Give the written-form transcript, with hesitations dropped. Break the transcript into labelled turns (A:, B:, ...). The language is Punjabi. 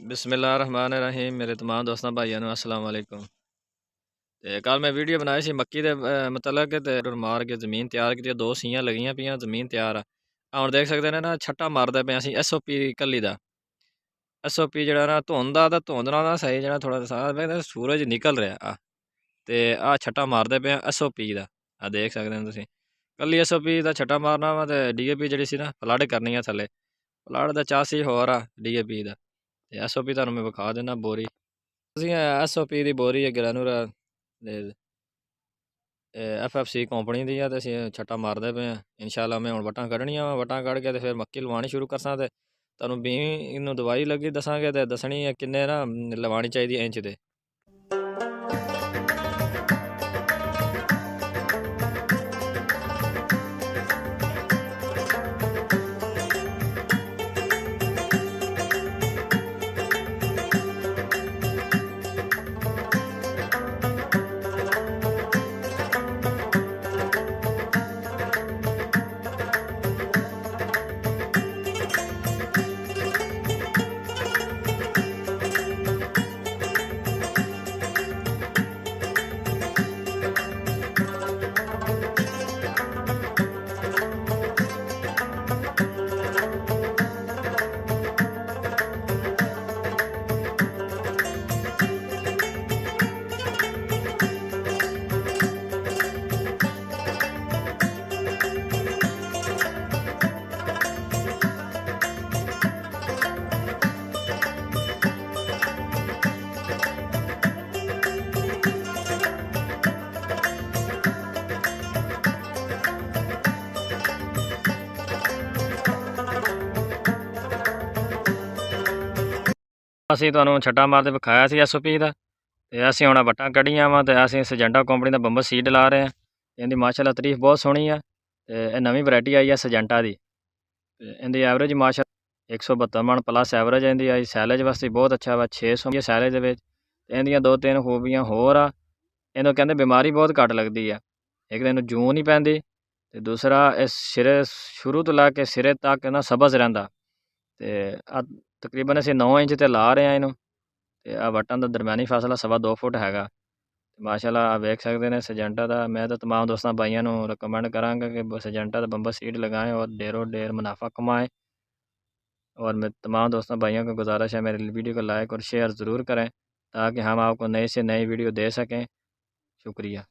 A: बिस्मिल्लाहिर्रहमानिर्रहीम। मेरे तमाम दोस्तों भाइयों अस्सलाम वालेकुम। ते कल मैं वीडियो बनाई सी मक्की दे मतलब कि ते मार के ज़मीन तैयार की, दो सीयां लगियां पियां, ज़मीन तैयार आ। हुण देख सकते ने ना छट्टा मारदे पे असीं SOP कल्ली दा। SOP जेह्ड़ा ना धुंद आ ते धुंद नाल सही जेह्ड़ा थोड़ा सा सूरज निकल रहा ते आ छट्टा मारदे पे SOP दा। देख सकदे न तुसीं कल्ली SOP दा छट्टा मारना वा ते DAP जेह्ड़ी सी ना फ्लड करनी आ थल्ले। फ्लड दा 84 होर आ DAP दा ते SOP तुहानूं मैं विखा दिन्ना बोरी। ਅਸੀਂ SOP ਦੀ ਬੋਰੀ ਹੈ ਗ੍ਰੈਨੂਲਰ ਦੇ FFC ਕੰਪਨੀ ਦੀ ਆ ਤੇ ਅਸੀਂ ਛੱਟਾ ਮਾਰਦੇ ਪਏ ਆ। ਇਨਸ਼ਾਅੱਲਾ ਮੈਂ ਹੁਣ ਵਟਾਂ ਕੱਢਣੀਆਂ ਵਾ, ਵਟਾਂ ਕੱਢ ਕੇ ਤੇ ਫਿਰ ਮੱਕੀ ਲਵਾਉਣੀ ਸ਼ੁਰੂ ਕਰਸਾਂ ਤੇ ਤੁਹਾਨੂੰ ਵੀ ਇਹਨੂੰ ਦਵਾਈ ਲੱਗੀ ਦੱਸਾਂਗੇ ਤੇ ਦੱਸਣੀ ਹੈ ਕਿੰਨੇ ਨਾ ਲਵਾਉਣੀ ਚਾਹੀਦੀ ਇੰਚ ਦੇ। ਅਸੀਂ ਤੁਹਾਨੂੰ ਛੱਟਾ ਮਾਰਦੇ ਵਿਖਾਇਆ ਸੀ SOP ਦਾ ਤੇ ਅਸੀਂ ਹੁਣ ਵਟਾਂ ਕੱਢੀਆਂ ਵਾ ਤੇ ਅਸੀਂ ਸਜੈਂਟਾ ਕੰਪਨੀ ਦਾ ਬੰਬਰ ਸੀਡ ਲਾ ਰਹੇ ਹਾਂ। ਇਹਦੀ ਮਾਸ਼ਾਅੱਲਾ ਤਾਰੀਫ ਬਹੁਤ ਸੋਹਣੀ ਆ ਤੇ ਇਹ ਨਵੀਂ ਵੈਰਾਈਟੀ ਆਈ ਆ ਸਜੈਂਟਾ ਦੀ ਤੇ ਇਹਦੀ ਐਵਰੇਜ ਮਾਸ਼ਾਅੱਲਾ 172 ਮਣ ਪਲੱਸ ਐਵਰੇਜ ਇਹਦੀ ਆਈ। ਸੈਲੇਜ ਵਾਸਤੇ ਬਹੁਤ ਅੱਛਾ ਵਾ 600 ਸੈਲੇਜ ਦੇ ਵਿੱਚ। ਇਹਦੀਆਂ ਦੋ ਤਿੰਨ ਖੂਬੀਆਂ ਹੋਰ ਆ। ਇਹਨੂੰ ਕਹਿੰਦੇ ਬਿਮਾਰੀ ਬਹੁਤ ਘੱਟ ਲੱਗਦੀ ਆ। ਇੱਕ ਤਾਂ ਇਹਨੂੰ ਜੂੰ ਨਹੀਂ ਪੈਂਦੀ ਤੇ ਦੂਸਰਾ ਇਹ ਸਿਰੇ ਸ਼ੁਰੂ ਤੋਂ ਲੈ ਕੇ ਸਿਰੇ ਤੱਕ ਨਾ ਸਬਜ਼ ਰਹਿੰਦਾ ਤੇ ਤਕਰੀਬਨ ਅਸੀਂ 9 ਇੰਚ ਤੇ ਲਾ ਰਹੇ ਹਾਂ ਇਹਨੂੰ ਤੇ ਆ ਵਟਾਂ ਦਾ ਦਰਮਿਆਨੀ ਫਾਸਲਾ 2.25 ਫੁੱਟ ਹੈਗਾ। ਮਾਸ਼ਾਅੱਲਾ ਵੇਖ ਸਕਦੇ ਨੇ ਸਜੈਂਟਾ ਦਾ। ਮੈਂ ਤਾਂ तमाम दोस्तों भाइयों ਨੂੰ ਰਿਕਮੈਂਡ ਕਰਾਂਗਾ ਕਿ सजेंटा ਦਾ बम्बर सीड लगाएं और ढेरों ढेर मुनाफा कमाएं। और मैं तमाम दोस्तों भाइयों को गुजारिश है मेरी वीडियो को लाइक और शेयर ज़रूर करें ताकि हम आपको नई से नई वीडियो दे सकें। शुक्रिया।